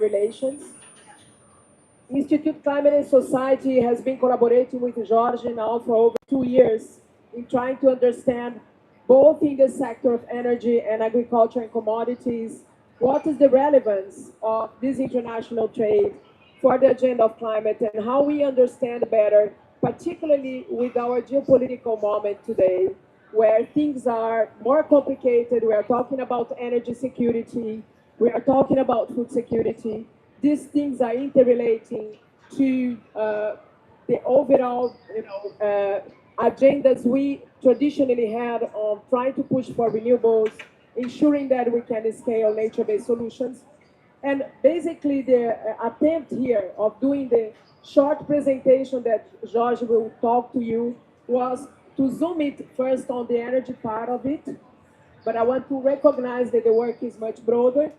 Relations. Institute Climate and Society has been collaborating with Jorge now for over 2 years in trying to understand, both in the sector of energy and agriculture and commodities, what is the relevance of this international trade for the agenda of climate and how we understand better, particularly with our geopolitical moment today, where things are more complicated. We are talking about energy security, we are talking about food security. These things are interrelating to the overall, agendas we traditionally had on trying to push for renewables, ensuring that we can scale nature-based solutions. And basically, the attempt here of doing the short presentation that Jorge will talk to you was to zoom it first on the energy part of it, but I want to recognize that the work is much broader,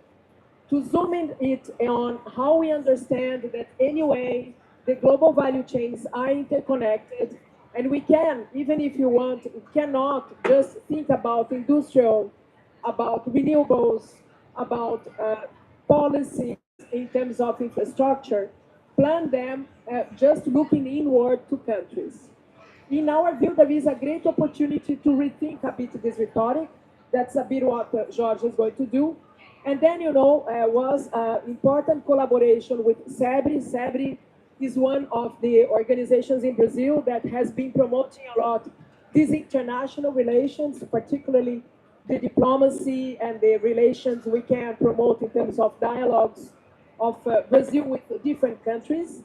to zoom in it on how we understand that anyway, the global value chains are interconnected, and we can, even if you want, we cannot just think about industrial, about renewables, about policies in terms of infrastructure, plan them just looking inward to countries. In our view, there is a great opportunity to rethink a bit this rhetoric. That's a bit what Jorge is going to do. And then, was important collaboration with SEBRE. SEBRE is one of the organizations in Brazil that has been promoting a lot these international relations, particularly the diplomacy and the relations we can promote in terms of dialogues of Brazil with different countries.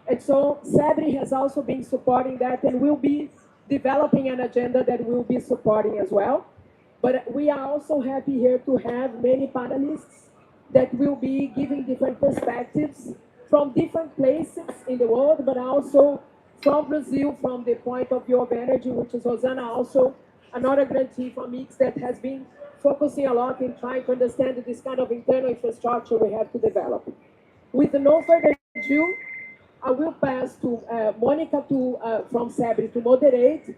And so SEBRE has also been supporting that and will be developing an agenda that we'll be supporting as well. But we are also happy here to have many panelists that will be giving different perspectives from different places in the world, but also from Brazil, from the point of view of energy, which is Rosana also, another grantee from Mix that has been focusing a lot in trying to understand this kind of internal infrastructure we have to develop. With no further ado, I will pass to Monica from SEBRE to moderate.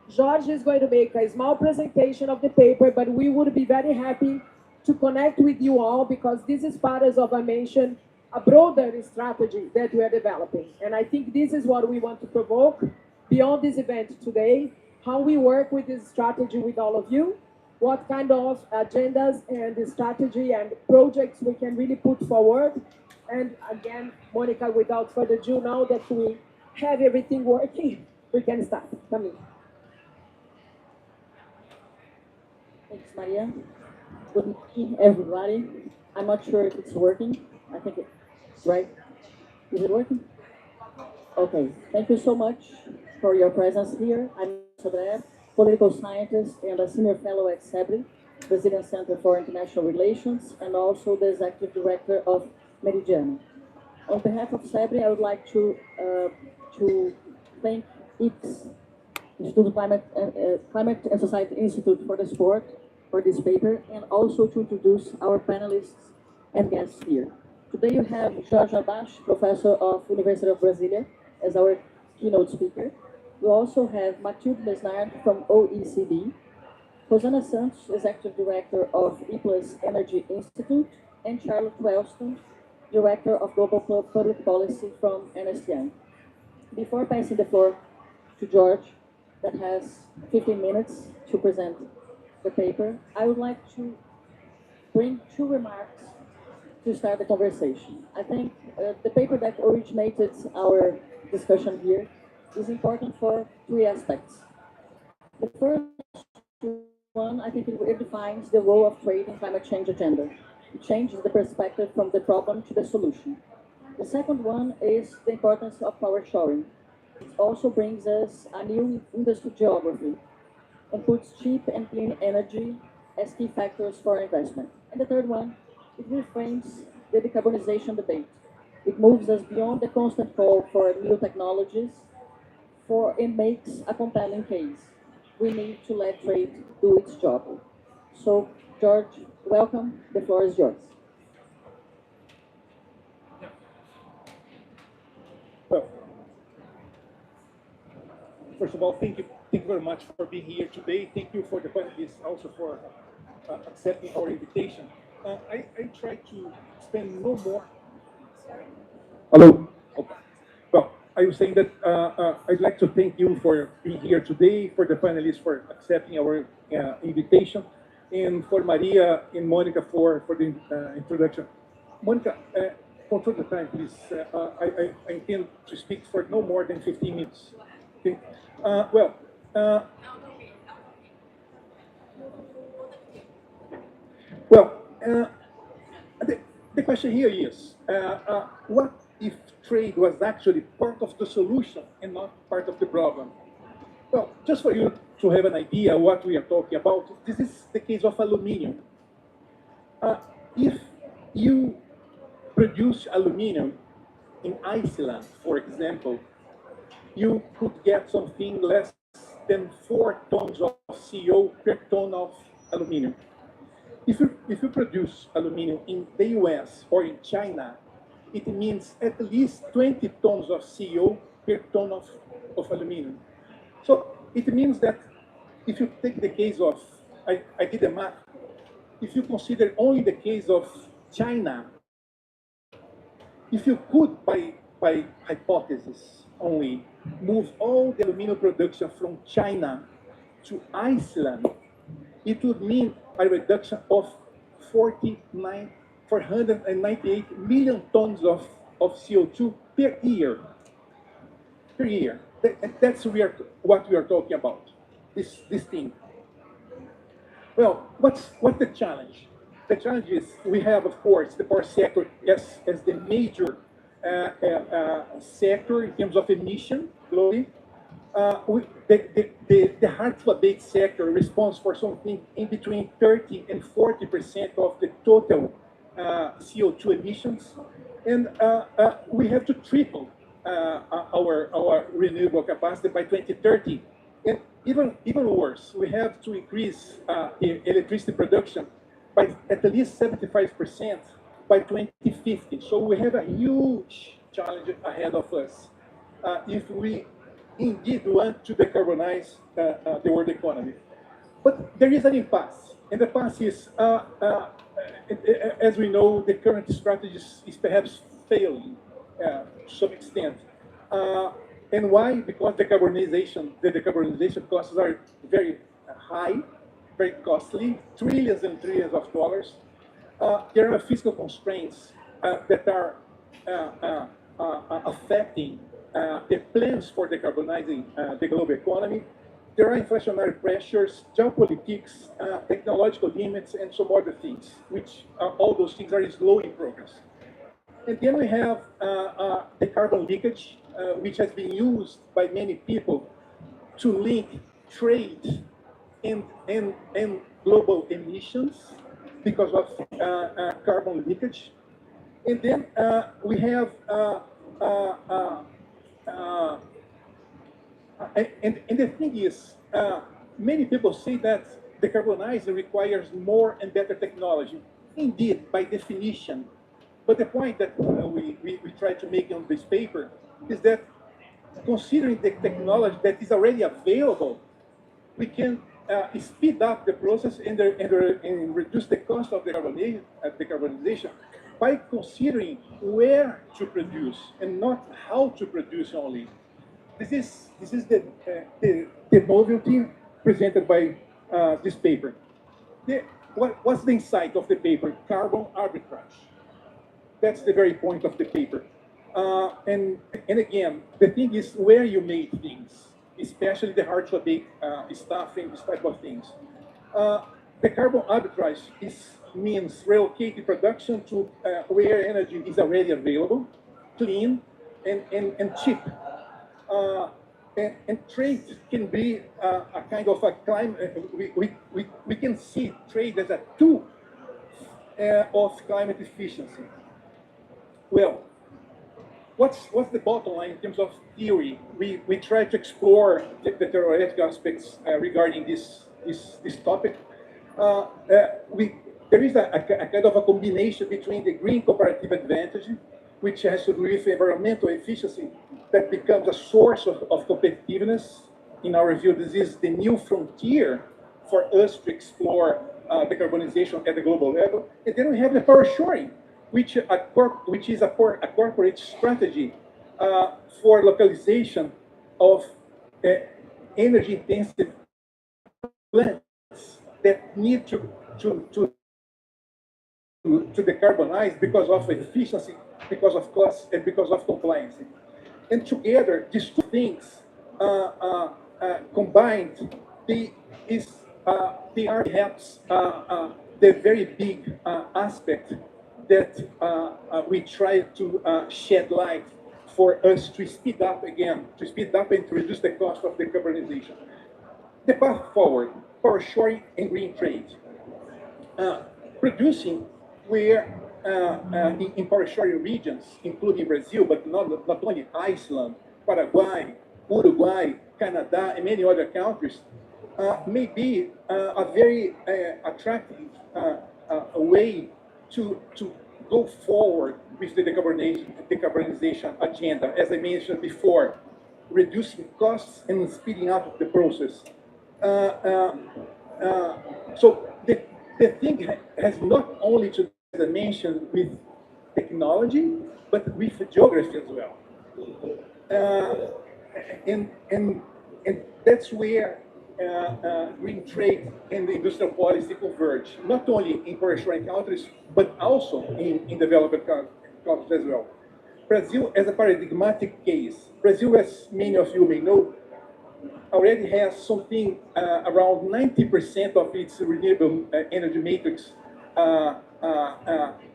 Jorge is going to make a small presentation of the paper, but we would be very happy to connect with you all because this is part, as I mentioned, a broader strategy that we are developing. And I think this is what we want to provoke beyond this event today, how we work with this strategy with all of you, what kind of agendas and strategy and projects we can really put forward. And again, Monica, without further ado, now that we have everything working, we can start. Come in. Thanks, Maria. Good morning, everybody. I'm not sure if it's working. I think it's right. Is it working? Okay. Thank you so much for your presence here. I'm Sodré, political scientist and a senior fellow at SEBRE, Brazilian Center for International Relations, and also the executive director of Meridiano. On behalf of SEBRE, I would like to thank IPS, Institute Climate and Society Institute for the support for this paper, and also to introduce our panelists and guests here. Today you have Jorge Abash, professor of University of Brasilia, as our keynote speaker. We also have Mathilde Mesnard from OECD, Rosana Santos, executive director of IPLAS Energy Institute, and Charlotte Wellston, director of Global Public Policy from Ernst Young. Before passing the floor to George, that has 15 minutes to present the paper, I would like to bring two remarks to start the conversation. I think the paper that originated our discussion here is important for three aspects. The first one, I think it defines the role of trade in climate change agenda. It changes the perspective from the problem to the solution. The second one is the importance of power sharing. It also brings us a new industry geography and puts cheap and clean energy as key factors for investment. And the third one, it reframes the decarbonization debate. It moves us beyond the constant call for new technologies and makes a compelling case. We need to let trade do its job. So, George, welcome. The floor is yours. Well, first of all, thank you very much for being here today. Thank you for the panelists also for accepting our invitation. I try to spend no more. Hello. Okay. Well, I was saying that I'd like to thank you for being here today, for the panelists for accepting our invitation, and for Maria and Monica for the introduction. Monica, control the time, please. I intend to speak for no more than 15 minutes. Okay. Well, uh, well, the, the question here is, what if trade was actually part of the solution and not part of the problem? Well, just for you to have an idea what we are talking about, this is the case of aluminium. Uh, if you produce aluminium in Iceland, for example, you could get something less than 4 tons of CO per ton of aluminium. If you produce aluminum in the US or in China, it means at least 20 tons of CO per ton of aluminum. So it means that if you take the case of, I did the math, if you consider only the case of China, if you could, by hypothesis only, move all the aluminum production from China to Iceland, it would mean a reduction of 498 million tons of CO2 per year. Per year. That's what we are talking about, this thing. Well, what's the challenge? The challenge is we have, of course, the power sector as the major sector in terms of emission globally. The hard-to-abate sector responds for something in between 30 and 40% of the total CO2 emissions. And we have to triple our renewable capacity by 2030. And even worse, we have to increase electricity production by at least 75% by 2050. So we have a huge challenge ahead of us if we indeed want to decarbonize the world economy. But there is an impasse, and the impasse is, as we know, the current strategy is perhaps failing to some extent. And why? Because the decarbonization costs are very high, very costly, trillions and trillions of dollars. There are fiscal constraints that are affecting the plans for decarbonizing the global economy. There are inflationary pressures, geopolitics, technological limits, and some other things, which all those things are slowing progress. And then we have the carbon leakage, which has been used by many people to link trade and global emissions because of carbon leakage. And then we have, and the thing is, many people say that decarbonizing requires more and better technology. Indeed, by definition. But the point that we try to make on this paper is that considering the technology that is already available, we can speed up the process and reduce the cost of decarbonization by considering where to produce and not how to produce only. This is the novelty presented by this paper. What's the insight of the paper? Carbon arbitrage. That's the very point of the paper. And again, the thing is where you make things, especially the hard-to-abate stuff and this type of things. The carbon arbitrage means relocating production to where energy is already available, clean, and cheap. And trade can be a kind of a climate, we can see trade as a tool of climate efficiency. Well, what's the bottom line in terms of theory? We try to explore the theoretical aspects regarding this topic. There is a kind of a combination between the green comparative advantage, which has to do with environmental efficiency, that becomes a source of competitiveness. In our view, this is the new frontier for us to explore decarbonization at the global level. And then we have the power shoring, which is a corporate strategy for localization of energy-intensive plants that need to decarbonize because of efficiency, because of cost, and because of compliance. And together, these two things combined, they are perhaps the very big aspect that we try to shed light for us to speed up again, to speed up and to reduce the cost of decarbonization. The path forward, power shoring and green trade. Producing where in power shoring regions, including Brazil, but not only Iceland, Paraguay, Uruguay, Canada, and many other countries, may be a very attractive way to go forward with the decarbonization agenda, as I mentioned before, reducing costs and speeding up the process. So the thing has not only to, as I mentioned, with technology, but with geography as well. And that's where green trade and the industrial policy converge, not only in power shoring countries, but also in developed countries as well. Brazil as a paradigmatic case. Brazil, as many of you may know, already has something around 90% of its renewable energy matrix.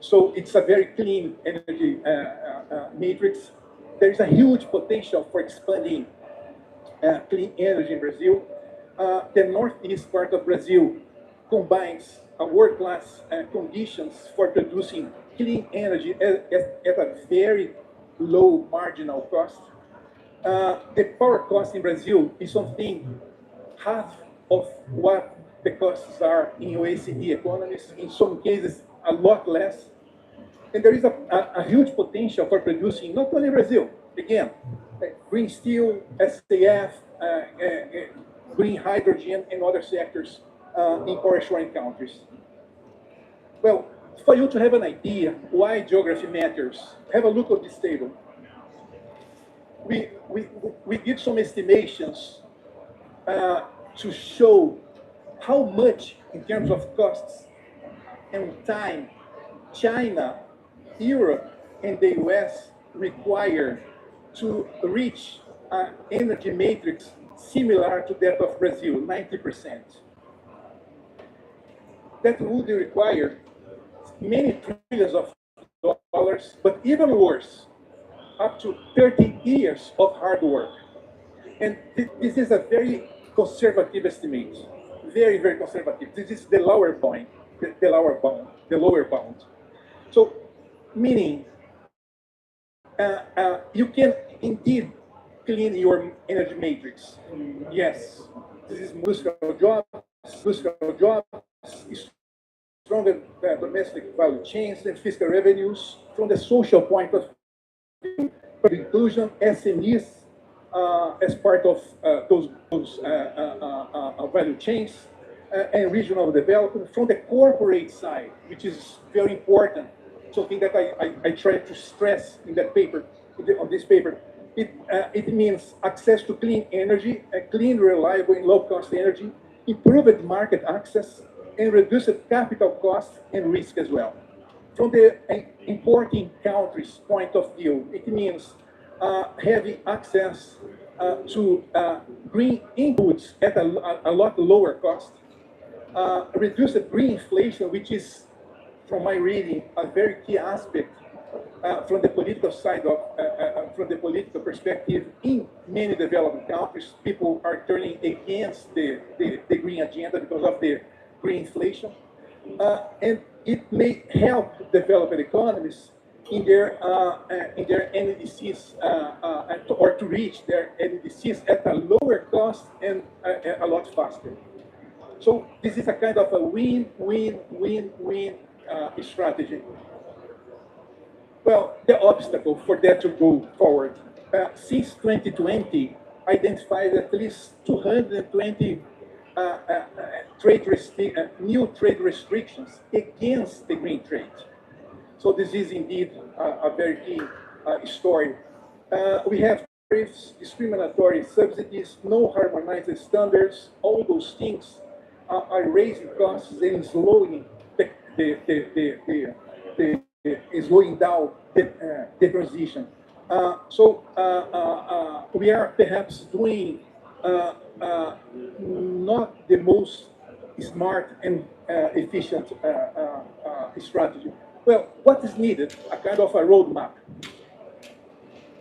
So it's a very clean energy matrix. There is a huge potential for expanding clean energy in Brazil. The northeast part of Brazil combines world-class conditions for producing clean energy at a very low marginal cost. The power cost in Brazil is something half of what the costs are in OECD economies, in some cases a lot less. And there is a huge potential for producing, not only Brazil, again, green steel, SAF, green hydrogen, and other sectors in power shoring countries. Well, for you to have an idea why geography matters, have a look at this table. We did some estimations to show how much, in terms of costs and time, China, Europe, and the US require to reach an energy matrix similar to that of Brazil, 90%. That would require many trillions of dollars, but even worse, up to 30 years of hard work. And this is a very conservative estimate, very, very conservative. This is the lower bound, the lower bound. So, meaning you can indeed clean your energy matrix. Yes, this is industrial jobs, stronger domestic value chains and fiscal revenues. From the social point of view, for inclusion, SMEs as part of those value chains and regional development. From the corporate side, which is very important, something that I try to stress in that paper, on this paper, it means access to clean energy, clean, reliable, and low-cost energy, improved market access, and reduced capital costs and risk as well. From the importing countries' point of view, it means having access to green inputs at a lot lower cost, reduced green inflation, which is, from my reading, a very key aspect from the political side of, from the political perspective in many developing countries. People are turning against the green agenda because of the green inflation. And it may help developed economies in their NDCs or to reach their NDCs at a lower cost and a lot faster. So this is a kind of a win-win-win-win strategy. Well, the obstacle for that to go forward, since 2020, identified at least 220 new trade restrictions against the green trade. So this is indeed a very key story. We have tariffs, discriminatory subsidies, no harmonized standards. All those things are raising costs and slowing slowing down the transition. We are perhaps doing not the most smart and efficient strategy. Well, what is needed? A kind of a roadmap,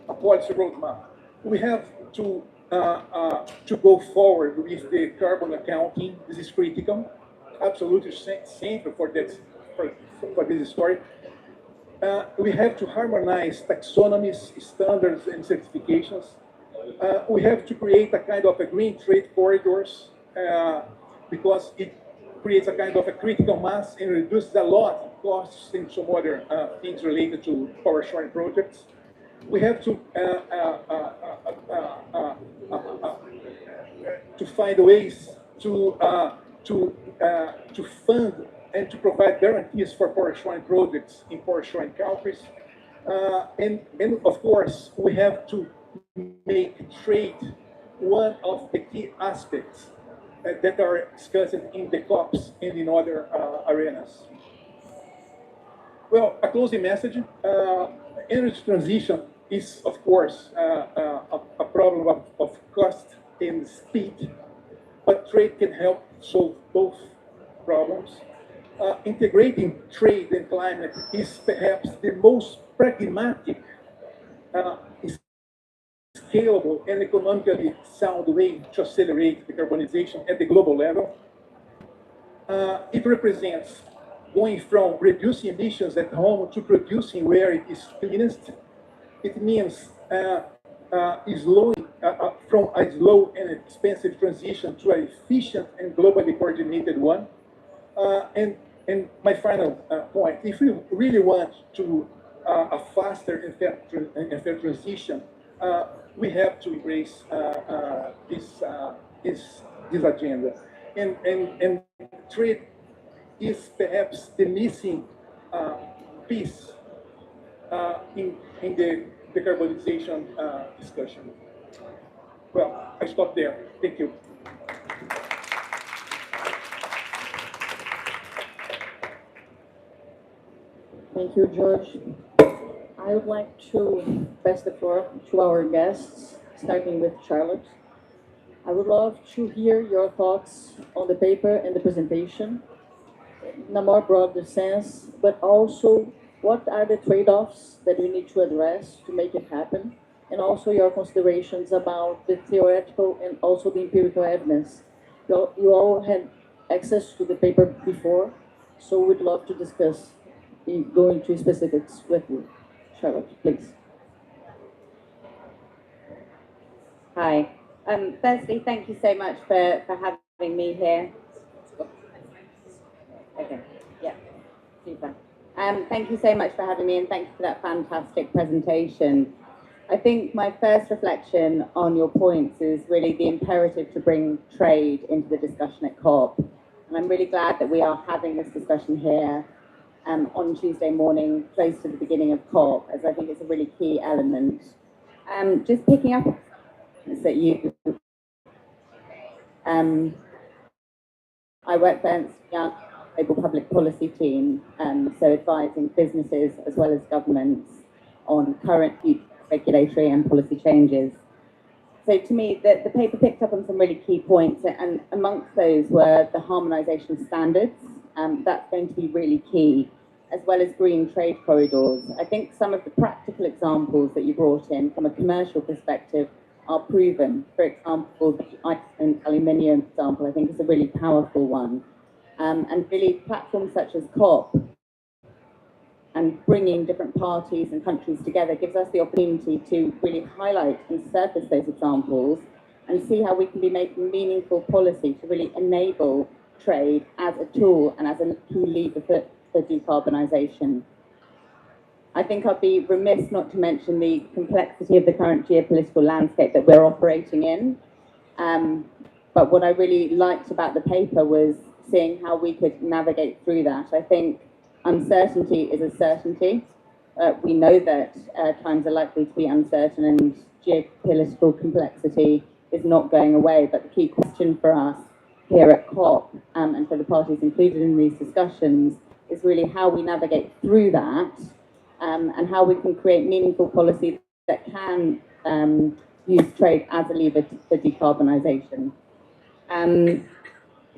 a policy roadmap. We have to go forward with the carbon accounting. This is critical, absolutely central for this story. We have to harmonize taxonomies, standards, and certifications. We have to create a kind of a green trade corridors because it creates a kind of a critical mass and reduces a lot costs and some other things related to power sharing projects. We have to find ways to fund and to provide guarantees for power sharing projects in power sharing countries. And of course, we have to make trade one of the key aspects that are discussed in the COPs and in other arenas. Well, a closing message. Energy transition is, of course, a problem of cost and speed, but trade can help solve both problems. Integrating trade and climate is perhaps the most pragmatic, scalable, and economically sound way to accelerate decarbonization at the global level. It represents going from reducing emissions at home to producing where it is cleanest. It means slowing from a slow and expensive transition to an efficient and globally coordinated one. And my final point, if we really want to a faster and fair transition, we have to embrace this agenda. And trade is perhaps the missing piece in the decarbonization discussion. Well, I stop there. Thank you. Thank you, George. I would like to pass the floor to our guests, starting with Charlotte. I would love to hear your thoughts on the paper and the presentation in a more broader sense, but also what are the trade-offs that we need to address to make it happen, and also your considerations about the theoretical and also the empirical evidence. You all had access to the paper before, so we'd love to discuss, go into specifics with you. Charlotte, please. Hi. Firstly, thank you so much for having me here. Okay, yeah, super. Thank you so much for having me, and thank you for that fantastic presentation. I think my first reflection on your points is really the imperative to bring trade into the discussion at COP. And I'm really glad that we are having this discussion here on Tuesday morning, close to the beginning of COP, as I think it's a really key element. Just picking up that you, I work for Ernst & Young Global Public Policy Team, so advising businesses as well as governments on current regulatory and policy changes. So to me, the paper picked up on some really key points, and amongst those were the harmonisation of standards. That's going to be really key, as well as green trade corridors. I think some of the practical examples that you brought in from a commercial perspective are proven. For example, the Iceland aluminium example, I think is a really powerful one. And really platforms such as COP and bringing different parties and countries together gives us the opportunity to really highlight and surface those examples and see how we can be making meaningful policy to really enable trade as a tool and as a key lever for decarbonisation. I think I'd be remiss not to mention the complexity of the current geopolitical landscape that we're operating in. But what I really liked about the paper was seeing how we could navigate through that. I think uncertainty is a certainty. We know that times are likely to be uncertain and geopolitical complexity is not going away, but the key question for us here at COP and for the parties included in these discussions is really how we navigate through that and how we can create meaningful policy that can use trade as a lever for decarbonisation.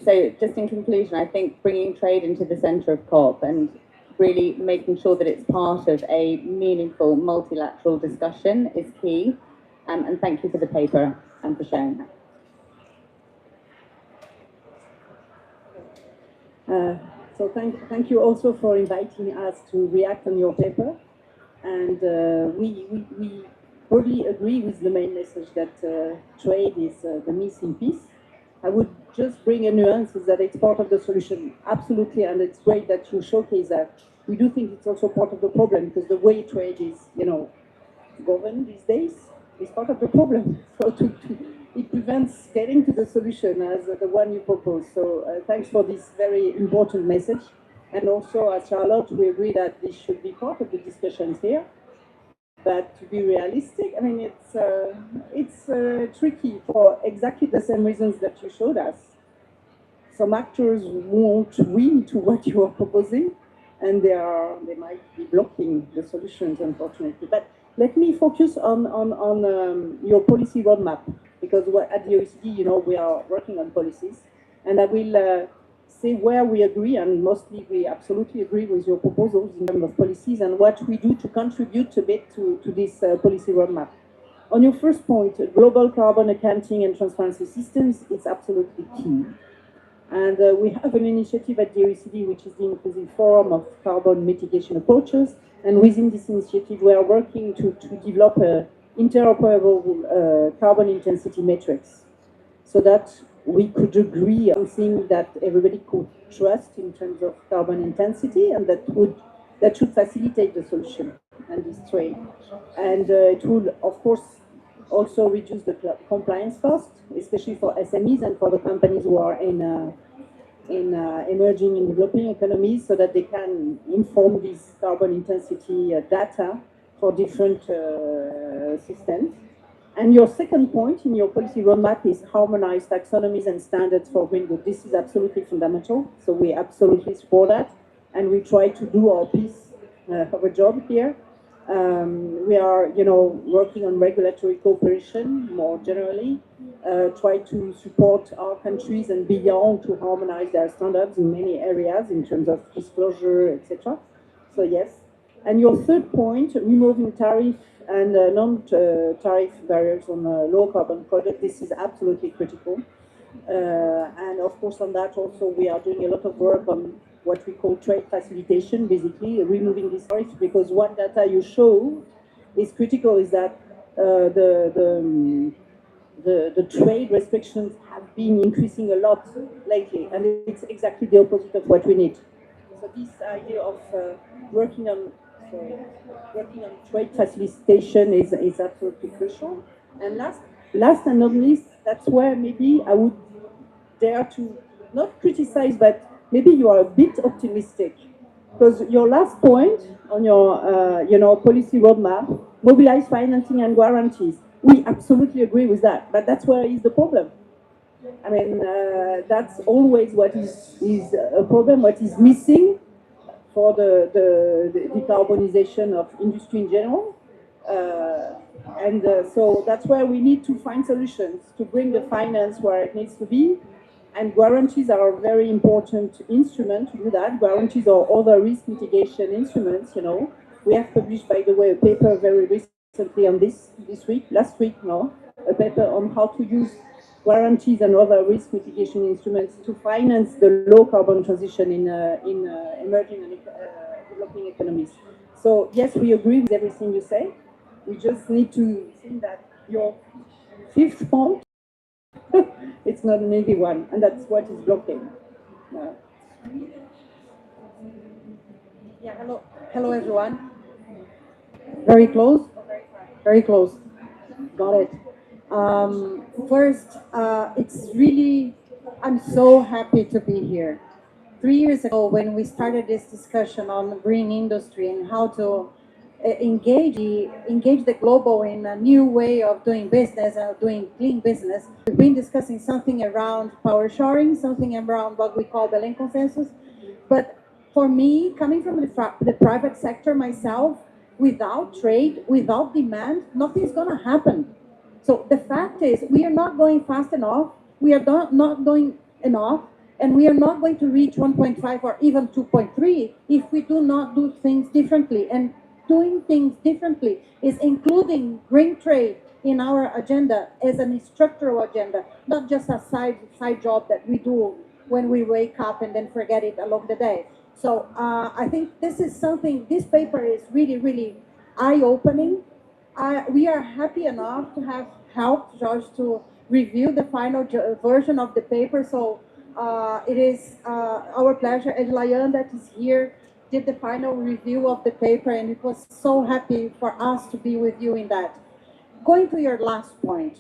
So just in conclusion, I think bringing trade into the centre of COP and really making sure that it's part of a meaningful multilateral discussion is key. And thank you for the paper and for sharing that. So thank you also for inviting us to react on your paper. And we probably agree with the main message that trade is the missing piece. I would just bring a nuance is that it's part of the solution, absolutely, and it's great that you showcase that. We do think it's also part of the problem because the way trade is, governed these days is part of the problem. So it prevents getting to the solution as the one you propose. So thanks for this very important message. And also, as Charlotte, we agree that this should be part of the discussions here. But to be realistic, I mean, it's tricky for exactly the same reasons that you showed us. Some actors won't win to what you are proposing, and they might be blocking the solutions, unfortunately. But let me focus on your policy roadmap, because at the OECD, we are working on policies, and I will say where we agree, and mostly we absolutely agree with your proposals in terms of policies and what we do to contribute a bit to this policy roadmap. On your first point, global carbon accounting and transparency systems is absolutely key. And we have an initiative at the OECD, which is the Inclusive Forum of Carbon Mitigation Approaches. And within this initiative, we are working to develop interoperable carbon intensity metrics so that we could agree on something that everybody could trust in terms of carbon intensity, and that should facilitate the solution and this trade. And it will, of course, also reduce the compliance cost, especially for SMEs and for the companies who are in emerging and developing economies, so that they can inform this carbon intensity data for different systems. And your second point in your policy roadmap is harmonized taxonomies and standards for green goods. This is absolutely fundamental, so we absolutely support that, and we try to do our piece of a job here. We are, working on regulatory cooperation more generally, try to support our countries and beyond to harmonize their standards in many areas in terms of disclosure, etc. So yes. And your third point, removing tariff and non-tariff barriers on low carbon products, this is absolutely critical. And of course on that also we are doing a lot of work on what we call trade facilitation, basically removing these tariffs, because one data you show is critical is that the trade restrictions have been increasing a lot lately, and it's exactly the opposite of what we need. So this idea of working on trade facilitation is absolutely crucial. And last and not least, that's where maybe I would dare to not criticize, but maybe you are a bit optimistic, because your last point on your policy roadmap, mobilize financing and guarantees. We absolutely agree with that, but that's where is the problem. I mean, that's always what is a problem. What is missing for the decarbonization of industry in general. So that's where we need to find solutions to bring the finance where it needs to be. And guarantees are a very important instrument to do that. Guarantees or other risk mitigation instruments, We have published, by the way, a paper very recently on last week, a paper on how to use guarantees and other risk mitigation instruments to finance the low carbon transition in emerging and developing economies. So yes, we agree with everything you say. We just need to think that your fifth point, it's not an easy one, and that's what is blocking. Yeah, hello everyone. Very close? Very close. Got it. First, it's really I'm so happy to be here. 3 years ago, when we started this discussion on green industry and how to engage the global in a new way of doing business and doing clean business, we've been discussing something around power sharing, something around what we call Belém consensus. But for me, coming from the private sector myself, without trade, without demand, nothing's going to happen. So the fact is, we are not going fast enough, we are not going enough, and we are not going to reach 1.5 or even 2.3 if we do not do things differently. And doing things differently is including green trade in our agenda as a structural agenda, not just a side job that we do when we wake up and then forget it along the day. So I think this is something, this paper is really, really eye-opening. We are happy enough to have helped George to review the final version of the paper. So it is our pleasure. Ed Layan, that is here, did the final review of the paper, and it was so happy for us to be with you in that. Going to your last point.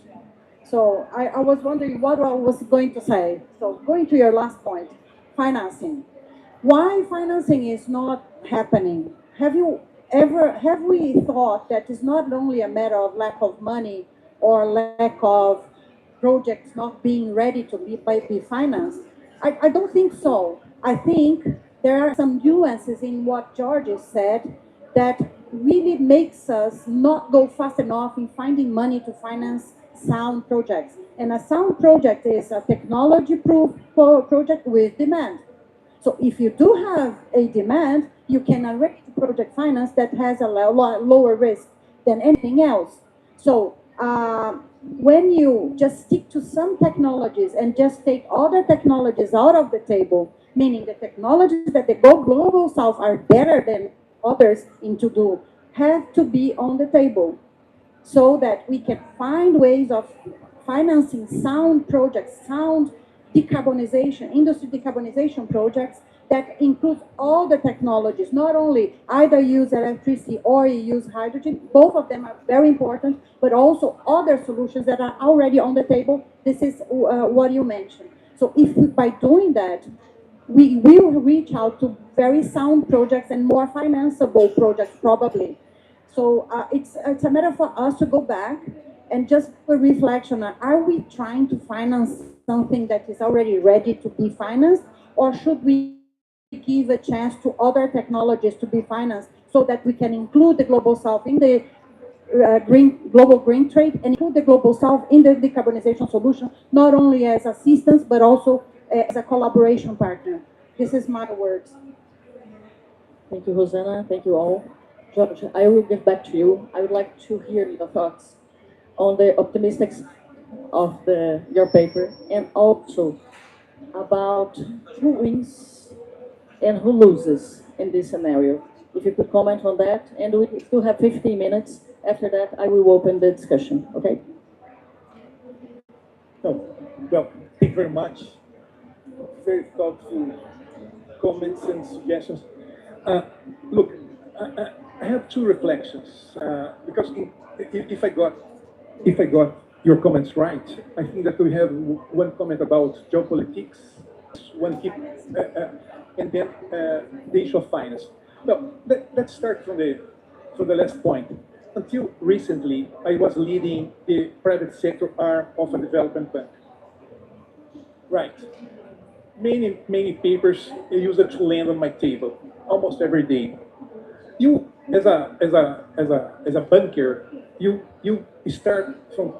So I was wondering what I was going to say. So going to your last point, financing. Why financing is not happening? Have we thought that it's not only a matter of lack of money or lack of projects not being ready to be financed? I don't think so. I think there are some nuances in what George has said that really makes us not go fast enough in finding money to finance sound projects. And a sound project is a technology-proof project with demand. So if you do have a demand, you can arrange project finance that has a lower risk than anything else. So when you just stick to some technologies and just take other technologies out of the table, meaning the technologies that the global south are better than others in to do, have to be on the table so that we can find ways of financing sound projects, sound decarbonization, industry decarbonization projects that include all the technologies, not only either use electricity or use hydrogen, both of them are very important, but also other solutions that are already on the table. This is what you mentioned. So if we, by doing that, we will reach out to very sound projects and more financeable projects probably. So it's a matter for us to go back and just a reflection on, are we trying to finance something that is already ready to be financed, or should we give a chance to other technologies to be financed so that we can include the Global South in the global green trade and include the Global South in the decarbonization solution, not only as assistance, but also as a collaboration partner. This is my words. Thank you, Rosana. Thank you all. George, I will get back to you. I would like to hear your thoughts on the optimistics of your paper, and also about who wins and who loses in this scenario. If you could comment on that, and we still have 15 minutes. After that, I will open the discussion, okay? No, well, thank you very much. Very thoughtful comments and suggestions. Look, I have two reflections because if I got your comments right, I think that we have one comment about geopolitics, one keep, and then the issue of finance. Well, let's start from the last point. Until recently, I was leading the private sector arm of a development bank. Right. Many papers used to land on my table almost every day. You, as a banker, you start from